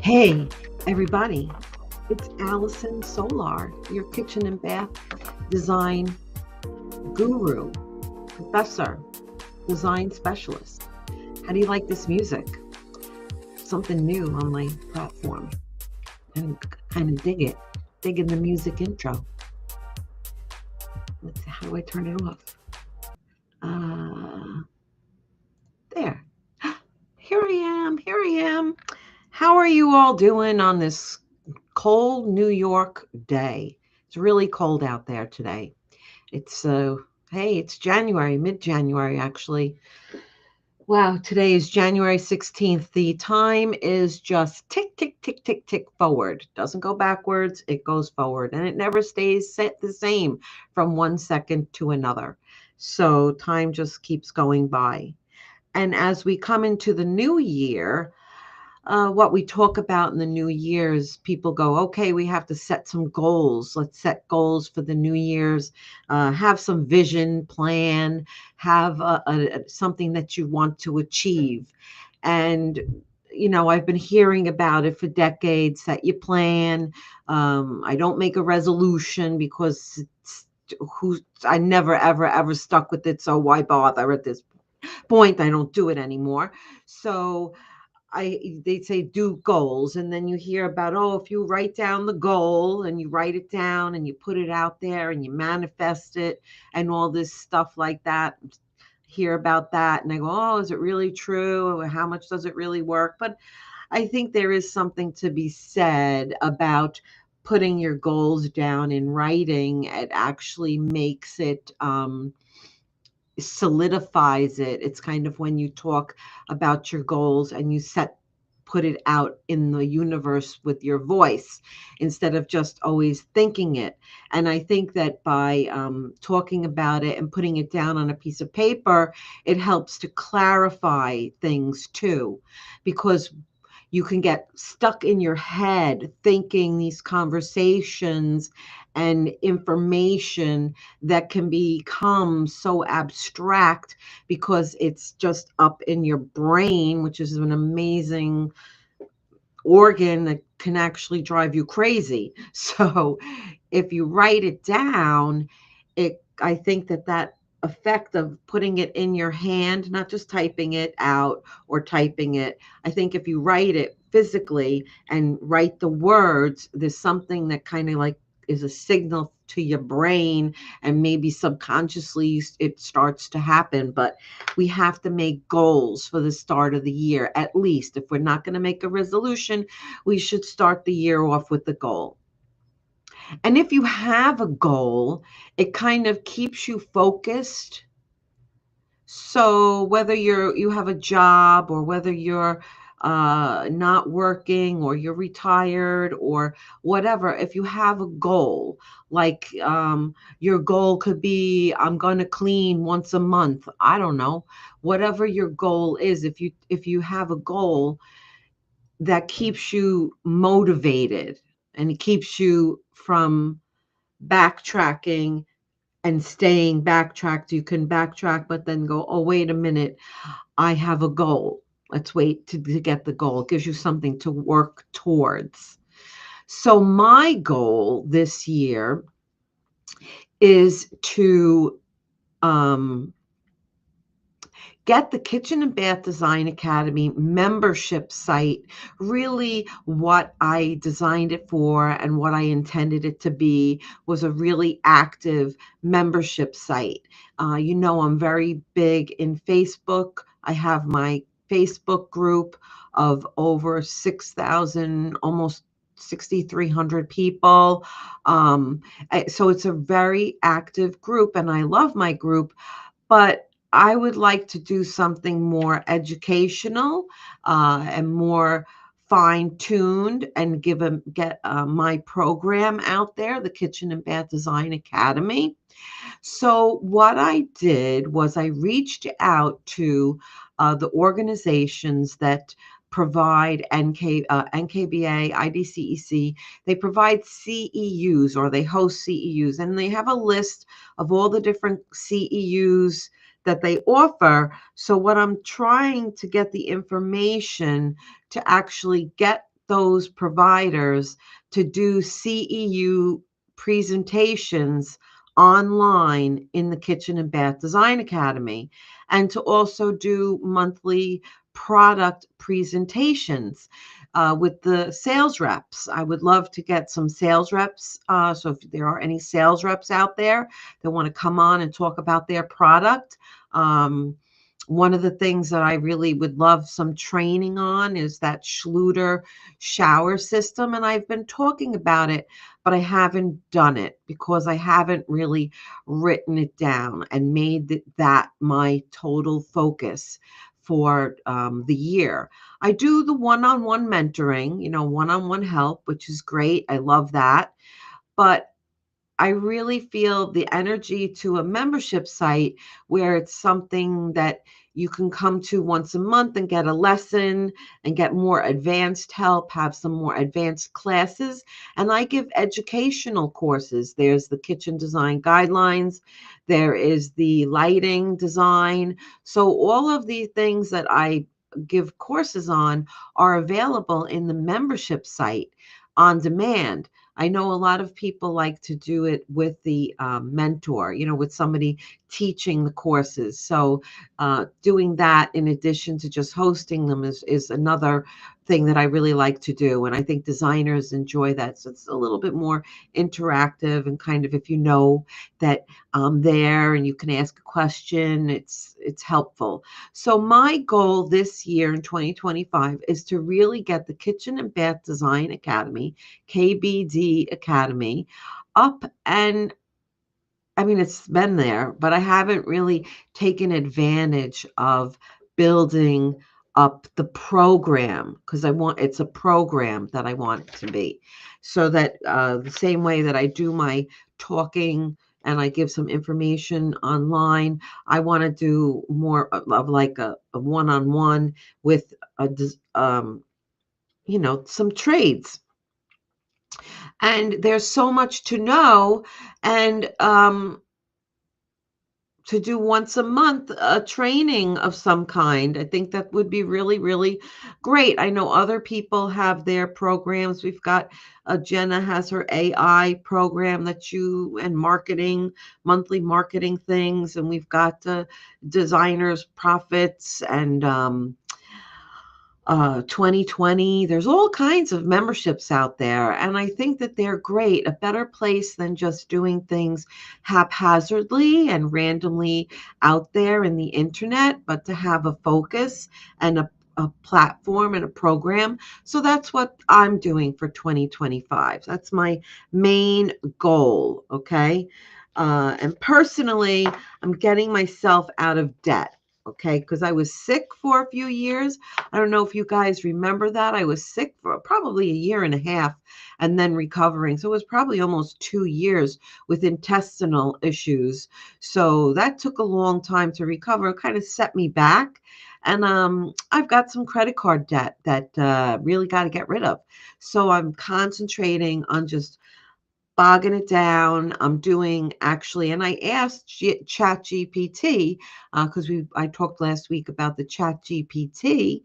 Hey, everybody, it's Allison Solar, your kitchen and bath design guru, professor, design specialist. How do you like this music? Something new on my platform, and kind of dig it. Digging the music intro. Let's see, how do I turn it off? Uh, there. Here I am. Here I am. How are you all doing on this cold New York day? It's really cold out there today. It's hey, it's January, mid-January actually. Wow, today is January 16th. The time is just tick, tick, tick, tick, tick forward. Doesn't go backwards, it goes forward. And it never stays set the same from 1 second to another. So time just keeps going by. And as we come into the new year, what we talk about in the new year's, people go, okay, we have to set some goals. Let's set goals for the new year's. Have some vision, plan, have something that you want to achieve. And I've been hearing about it for decades. Set your plan. I don't make a resolution because I never ever ever stuck with it. So why bother at this point? I don't do it anymore. So they say do goals, and then you hear about, oh, if you write down the goal and you write it down and you put it out there and you manifest it and all this stuff like that, hear about that and I go, oh, is it really true? How much does it really work? But I think there is something to be said about putting your goals down in writing. It actually makes it solidifies it. It's kind of when you talk about your goals and you put it out in the universe with your voice instead of just always thinking it. And I think that by talking about it and putting it down on a piece of paper, it helps to clarify things too, because you can get stuck in your head thinking these conversations and information that can become so abstract because it's just up in your brain, which is an amazing organ that can actually drive you crazy. So if you write it down, I think that effect of putting it in your hand, not just typing it out or typing it. I think if you write it physically and write the words, there's something that kind of like is a signal to your brain, and maybe subconsciously it starts to happen. But we have to make goals for the start of the year. At least if we're not going to make a resolution, we should start the year off with the goal. And if you have a goal, it kind of keeps you focused. So whether you have a job, or whether you're not working, or you're retired, or whatever, if you have a goal, like your goal could be, I'm going to clean once a month. I don't know, whatever your goal is. If you have a goal that keeps you motivated and it keeps you from backtracking and staying backtracked, you can backtrack, but then go, oh, wait a minute, I have a goal. Let's wait to get the goal. It gives you something to work towards. So my goal this year is to get the Kitchen and Bath Design Academy membership site really what I designed it for and what I intended it to be, was a really active membership site. I'm very big in Facebook. I have my Facebook group of over 6,000, almost 6,300 people. So it's a very active group, and I love my group, but I would like to do something more educational and more fine-tuned, and get my program out there, the Kitchen and Bath Design Academy. So what I did was I reached out to the organizations that provide NKBA, IDCEC. They provide CEUs, or they host CEUs, and they have a list of all the different CEUs that they offer. So what I'm trying to get the information to actually get those providers to do CEU presentations online in the Kitchen and Bath Design Academy, and to also do monthly product presentations with the sales reps. I would love to get some sales reps. So if there are any sales reps out there that want to come on and talk about their product, one of the things that I really would love some training on is that Schluter shower system. And I've been talking about it, but I haven't done it because I haven't really written it down and made that my total focus for the year. I do the one-on-one mentoring, one-on-one help, which is great. I love that. But I really feel the energy to a membership site where it's something that you can come to once a month and get a lesson and get more advanced help, have some more advanced classes. And I give educational courses. There's the kitchen design guidelines, there is the lighting design. So all of the things that I give courses on are available in the membership site on demand. I know a lot of people like to do it with the mentor, with somebody teaching the courses. So doing that in addition to just hosting them is another thing that I really like to do. And I think designers enjoy that. So it's a little bit more interactive and kind of if you know that I'm there and you can ask a question, it's helpful. So my goal this year in 2025 is to really get the Kitchen and Bath Design Academy, KBD Academy, up. And I mean, it's been there, but I haven't really taken advantage of building up the program because it's a program that I want it to be. So that the same way that I do my talking and I give some information online, I want to do more of like a one-on-one with some trades. And there's so much to know. And to do once a month a training of some kind. I think that would be really, really great. I know other people have their programs. We've got Jenna has her AI program and marketing, monthly marketing things. And we've got designers, profits, and 2020. There's all kinds of memberships out there. And I think that they're great, a better place than just doing things haphazardly and randomly out there in the internet, but to have a focus and a platform and a program. So that's what I'm doing for 2025. That's my main goal. Okay. And personally, I'm getting myself out of debt. Okay, because I was sick for a few years. I don't know if you guys remember that. I was sick for probably a year and a half and then recovering. So it was probably almost 2 years with intestinal issues. So that took a long time to recover. It kind of set me back. And I've got some credit card debt that really got to get rid of. So I'm concentrating on just bogging it down. I'm doing actually, and I asked Chat GPT because I talked last week about the Chat GPT.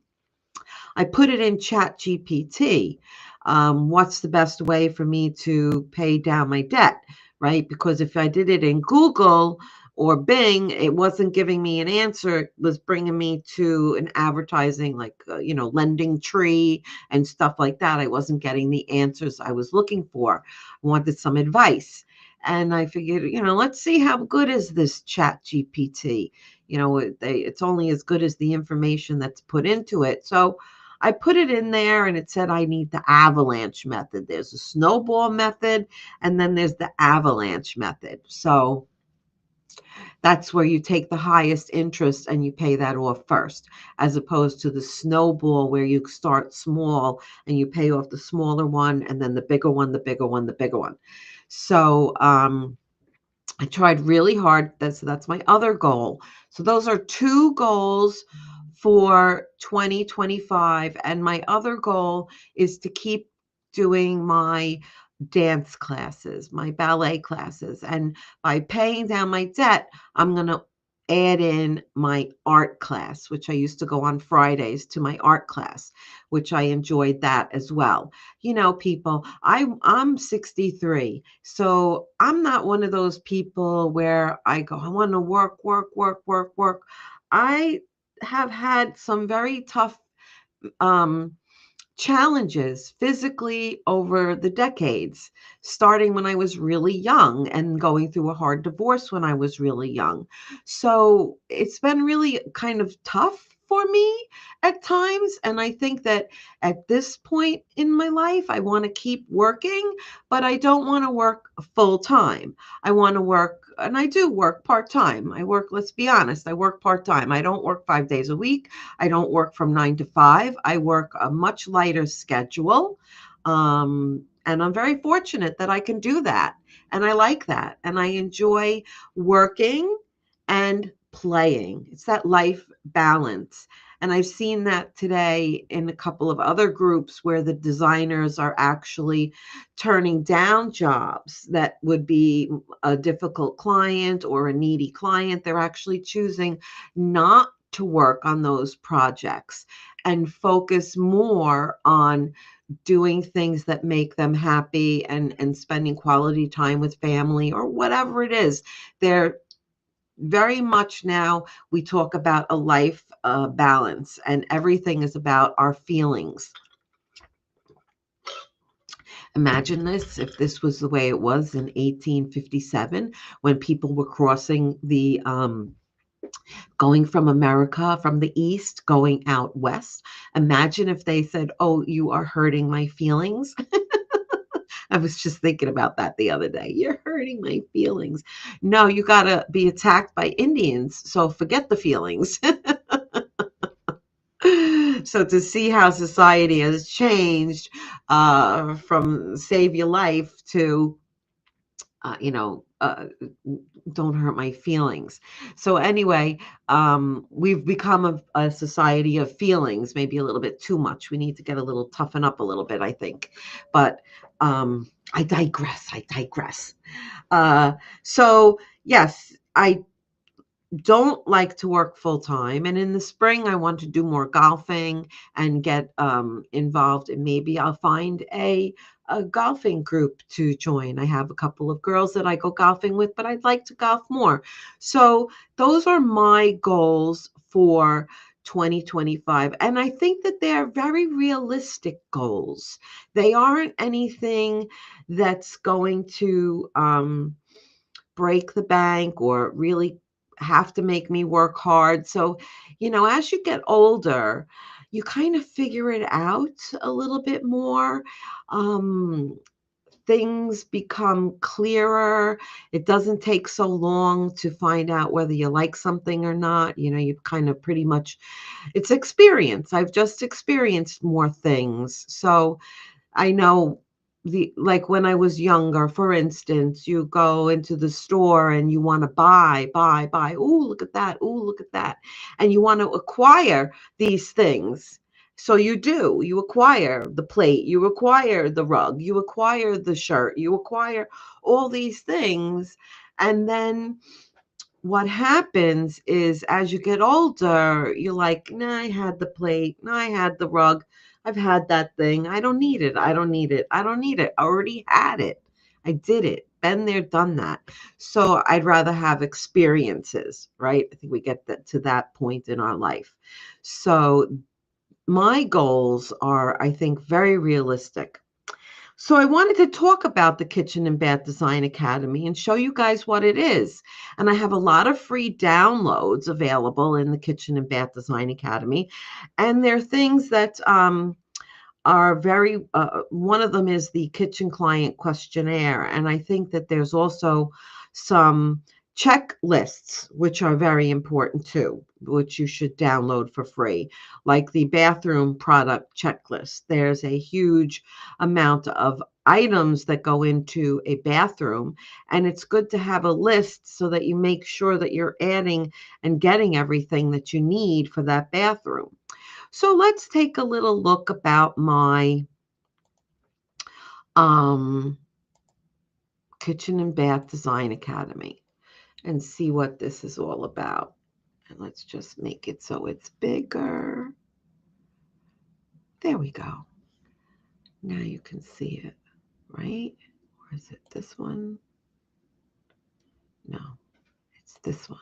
I put it in Chat GPT. What's the best way for me to pay down my debt, right? Because if I did it in Google or Bing, it wasn't giving me an answer. It was bringing me to an advertising like, Lending Tree and stuff like that. I wasn't getting the answers I was looking for. I wanted some advice. And I figured, let's see how good is this Chat GPT. It's only as good as the information that's put into it. So I put it in there and it said I need the avalanche method. There's a snowball method and then there's the avalanche method. So that's where you take the highest interest and you pay that off first, as opposed to the snowball where you start small and you pay off the smaller one and then the bigger one, the bigger one, the bigger one. So I tried really hard. That's my other goal. So those are two goals for 2025. And my other goal is to keep doing my dance classes, my ballet classes. And by paying down my debt, I'm going to add in my art class, which I used to go on Fridays to my art class, which I enjoyed that as well. You know, people, I'm 63, so I'm not one of those people where I go, I want to work, work, work, work, work. I have had some very tough um challenges physically over the decades, starting when I was really young and going through a hard divorce when I was really young. So it's been really kind of tough for me at times. And I think that at this point in my life, I want to keep working, but I don't want to work full time. I want to work, and I do work part time. I work, let's be honest, I work part time. I don't work 5 days a week. I don't work from 9 to 5. I work a much lighter schedule. And I'm very fortunate that I can do that. And I like that. And I enjoy working and playing. It's that life balance. And I've seen that today in a couple of other groups where the designers are actually turning down jobs that would be a difficult client or a needy client. They're actually choosing not to work on those projects and focus more on doing things that make them happy and spending quality time with family or whatever it is. They're very much now, we talk about a life balance, and everything is about our feelings. Imagine this if this was the way it was in 1857 when people were crossing the going from America, from the East, going out West. Imagine if they said, "Oh, you are hurting my feelings." I was just thinking about that the other day. You're hurting my feelings. No, you got to be attacked by Indians. So forget the feelings. So to see how society has changed from save your life to uh, you know, uh, don't hurt my feelings. So anyway, we've become a society of feelings, maybe a little bit too much. We need to get a little toughen up a little bit, I think. But I digress. I digress. Uh, so yes, I don't like to work full time. And in the spring, I want to do more golfing and get involved. And maybe I'll find a golfing group to join. I have a couple of girls that I go golfing with, but I'd like to golf more. So those are my goals for 2025. And I think that they're very realistic goals. They aren't anything that's going to, break the bank or really have to make me work hard. So, as you get older, you kind of figure it out a little bit more. Um, Things become clearer. It doesn't take so long to find out whether you like something or not. You've kind of pretty much, it's experience. I've just experienced more things. So, I know the like when I was younger, for instance, you go into the store and you want to buy. Oh, look at that. Oh, look at that. And you want to acquire these things. So you do. You acquire the plate, you acquire the rug, you acquire the shirt, you acquire all these things. And then what happens is as you get older, you're like, nah, I had the plate, nah, I had the rug, I've had that thing. I don't need it. I don't need it. I don't need it. I already had it. I did it. Been there, done that. So I'd rather have experiences, right? I think we get to that point in our life. So my goals are, I think, very realistic. So I wanted to talk about the Kitchen and Bath Design Academy and show you guys what it is. And I have a lot of free downloads available in the Kitchen and Bath Design Academy. And they're things that are very, one of them is the kitchen client questionnaire. And I think that there's also some checklists, which are very important too, which you should download for free, like the bathroom product checklist. There's a huge amount of items that go into a bathroom, and it's good to have a list so that you make sure that you're adding and getting everything that you need for that bathroom. So let's take a little look about my um, Kitchen and Bath Design Academy and see what this is all about. And let's just make it so it's bigger. There we go. Now you can see it, right? Or is it this one? No, it's this one.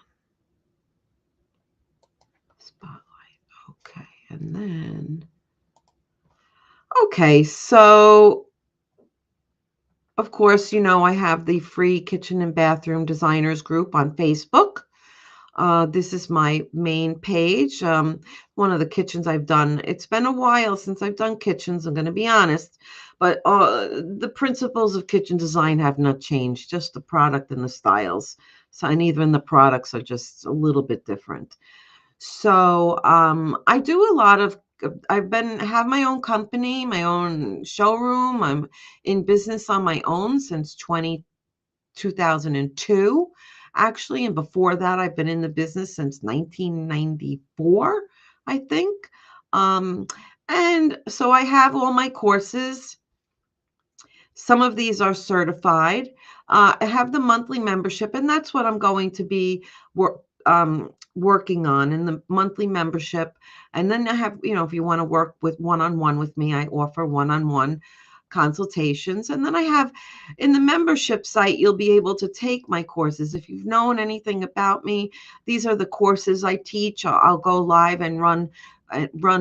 Spotlight. Okay, and then, okay, so of course, you know, I have the free kitchen and bathroom designers group on Facebook. This is my main page. One of the kitchens I've done. It's been a while since I've done kitchens, I'm going to be honest, but the principles of kitchen design have not changed, just the product and the styles. So, and even the products are just a little bit different. So I do a lot of. Have my own company, my own showroom. I'm in business on my own since 2002, actually. And before that, I've been in the business since 1994, I think. Um, and so I have all my courses. Some of these are certified. I have the monthly membership, and that's what I'm going to be working on in the monthly membership. And then I have, you know, if you want to work with one-on-one with me, I offer one-on-one consultations. And then I have in the membership site, you'll be able to take my courses. If you've known anything about me, these are the courses I teach. I'll go live and run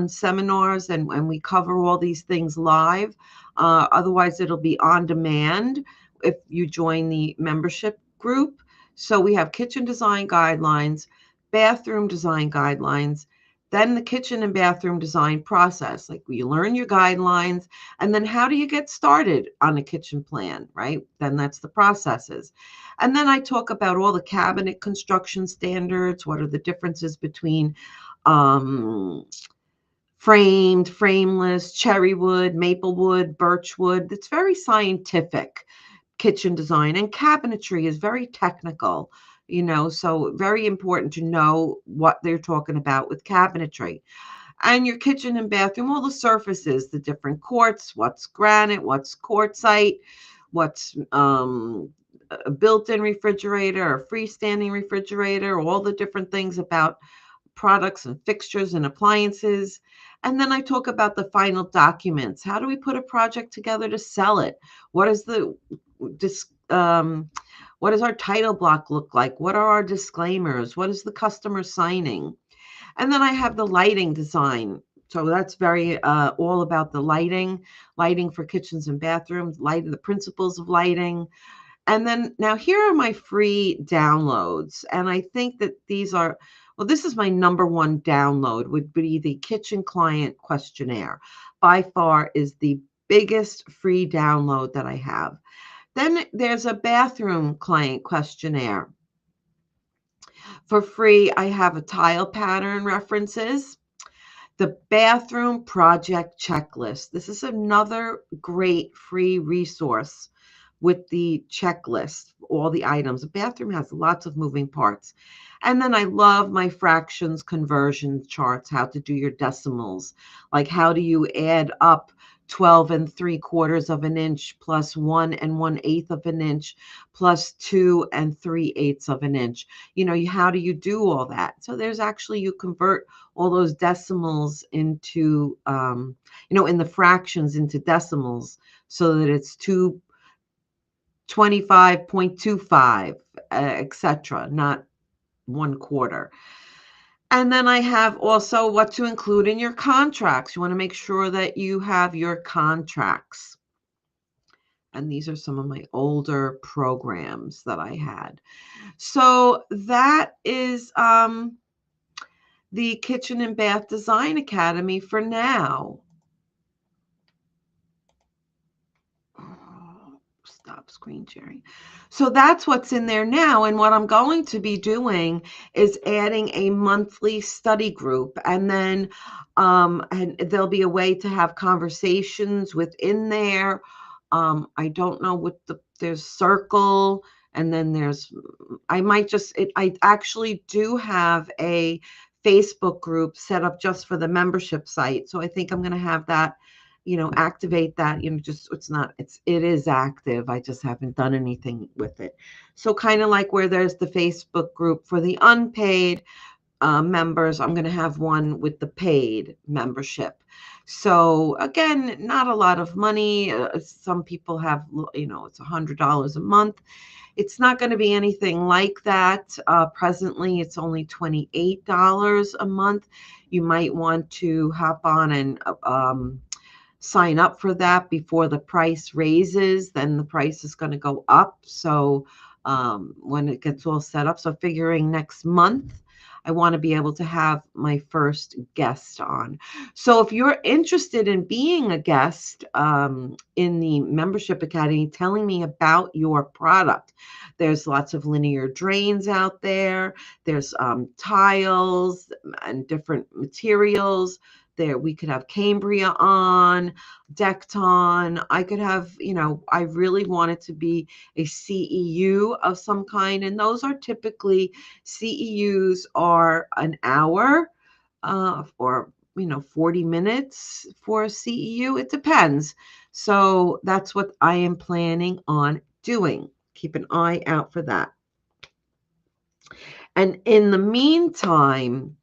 seminars, and we cover all these things live. Otherwise, it'll be on demand if you join the membership group. So we have kitchen design guidelines, bathroom design guidelines, then the kitchen and bathroom design process. Like you learn your guidelines, and then how do you get started on a kitchen plan, right? Then that's the processes. And then I talk about all the cabinet construction standards. What are the differences between um, framed, frameless, cherry wood, maple wood, birch wood? It's very scientific kitchen design, and cabinetry is very technical, you know, so very important to know what they're talking about with cabinetry. And your kitchen and bathroom, all the surfaces, the different quartz, what's granite, what's quartzite, what's a built-in refrigerator, a freestanding refrigerator, all the different things about products and fixtures and appliances. And then I talk about the final documents. How do we put a project together to sell it? What is the what does our title block look like? What are our disclaimers? What is the customer signing? And then I have the lighting design. So that's very all about the lighting for kitchens and bathrooms, lighting, the principles of lighting. And then now here are my free downloads. And I think that these are, well, this is my number one download, would be the kitchen client questionnaire. By far is the biggest free download that I have. Then there's a bathroom client questionnaire. For free, I have a tile pattern references, the bathroom project checklist. This is another great free resource with the checklist, all the items. A bathroom has lots of moving parts. And then I love my fractions conversion charts, how to do your decimals. Like how do you add up 12 3/4 of an inch plus 1 1/8 of an inch plus 2 3/8 of an inch. You know, how do you do all that? So there's actually, you convert all those decimals into, you know, in the fractions into decimals so that it's 225.25, etc., not 1/4. And then I have also what to include in your contracts. You want to make sure that you have your contracts. And these are some of my older programs that I had. So that is the Kitchen and Bath Design Academy for now. Stop screen sharing. So that's what's in there now. And what I'm going to be doing is adding a monthly study group. And then and there'll be a way to have conversations within there. I don't know what there's circle, and then there's, I might just, I actually do have a Facebook group set up just for the membership site. So I think I'm going to have that, you know, activate that, you know, just, it is active. I just haven't done anything with it. So kind of like where there's the Facebook group for the unpaid members, I'm going to have one with the paid membership. So again, not a lot of money. Some people have, it's $100 a month. It's not going to be anything like that. Presently, it's only $28 a month. You might want to hop on and sign up for that before the price raises. Then the price is going to go up. So when it gets all set up, so figuring next month, I want to be able to have my first guest on. So if you're interested in being a guest in the Membership Academy, telling me about your product, there's lots of linear drains out there. There's tiles and different materials. There, we could have Cambria on, Decton. I could have, I really want it to be a CEU of some kind. And those are typically, CEUs are an hour or 40 minutes for a CEU. It depends. So that's what I am planning on doing. Keep an eye out for that. And in the meantime,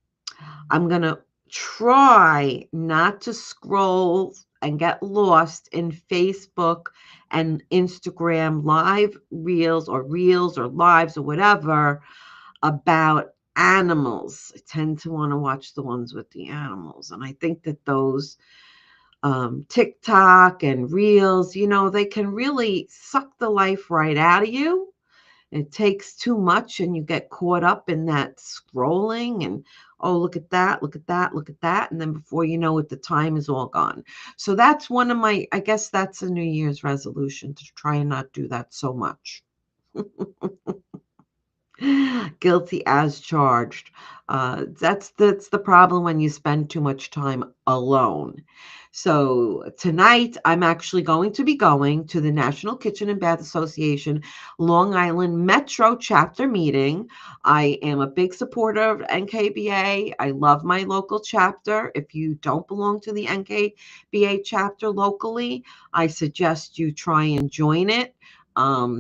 I'm going to try not to scroll and get lost in Facebook and Instagram live reels or lives or whatever about animals. I tend to want to watch the ones with the animals. And I think that those TikTok and reels, they can really suck the life right out of you. It takes too much and you get caught up in that scrolling and, oh, look at that, look at that, look at that. And then before you know it, the time is all gone. So that's one of my, I guess that's a New Year's resolution, to try and not do that so much. Guilty as charged. That's the problem when you spend too much time alone. So tonight, I'm actually going to be going to the National Kitchen and Bath Association Long Island Metro chapter meeting. I am a big supporter of NKBA. I love my local chapter. If you don't belong to the NKBA chapter locally, I suggest you try and join it.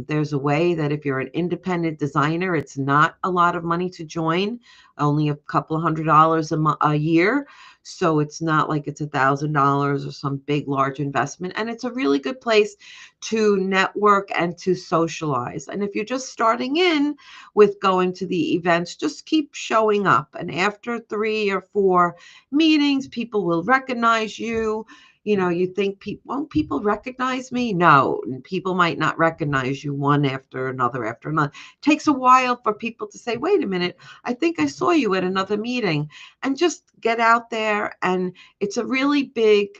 There's a way that if you're an independent designer, it's not a lot of money to join, only a couple of $100 a year. So it's not like it's $1,000 or some big, large investment. And it's a really good place to network and to socialize. And if you're just starting in with going to the events, just keep showing up. And after 3 or 4 meetings, people will recognize you. You think, won't people recognize me? No, people might not recognize you one after another after another. It takes a while for people to say, wait a minute, I think I saw you at another meeting, and just get out there. And it's a really big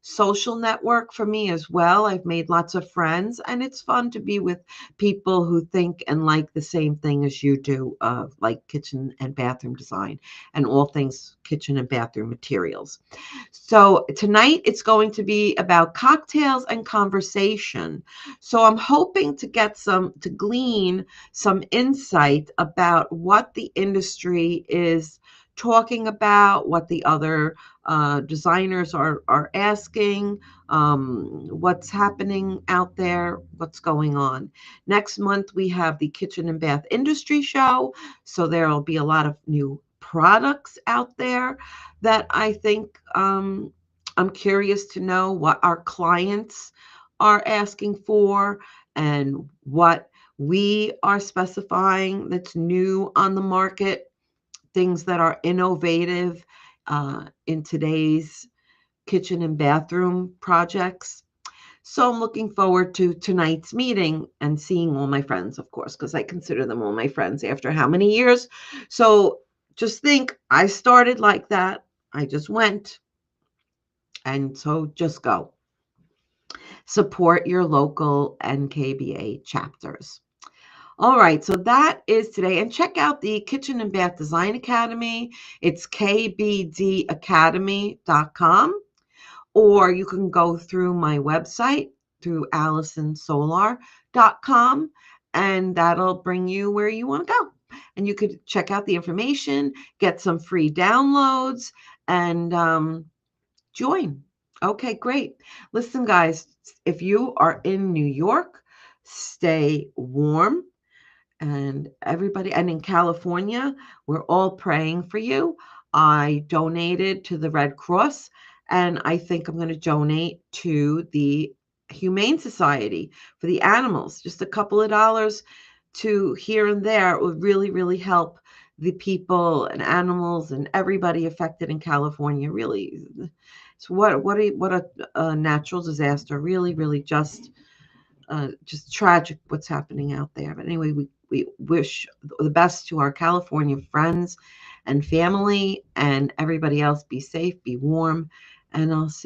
social network for me as well. I've made lots of friends, and it's fun to be with people who think and like the same thing as you do, like kitchen and bathroom design and all things kitchen and bathroom materials. So tonight it's going to be about cocktails and conversation. So I'm hoping to glean some insight about what the industry is talking about, what the other designers are asking, what's happening out there, what's going on. Next month, we have the Kitchen and Bath Industry Show. So there will be a lot of new products out there that I think I'm curious to know what our clients are asking for and what we are specifying that's new on the market, things that are innovative in today's kitchen and bathroom projects. So I'm looking forward to tonight's meeting and seeing all my friends, of course, because I consider them all my friends after how many years. So just think, I started like that. I just went. And so just go. Support your local NKBA chapters. All right, so that is today. And check out the Kitchen and Bath Design Academy. It's kbdacademy.com. Or you can go through my website, through AllisonSolar.com, and that'll bring you where you want to go. And you could check out the information, get some free downloads, and join. Okay, great. Listen, guys, if you are in New York, stay warm and everybody. And in California, we're all praying for you. I donated to the Red Cross, and I think I'm going to donate to the Humane Society for the animals. Just a couple of dollars to here and there would really, really help the people and animals and everybody affected in California. Really, so what a natural disaster. Really, really just tragic what's happening out there. But anyway, we wish the best to our California friends and family and everybody else. Be safe, be warm, and I'll see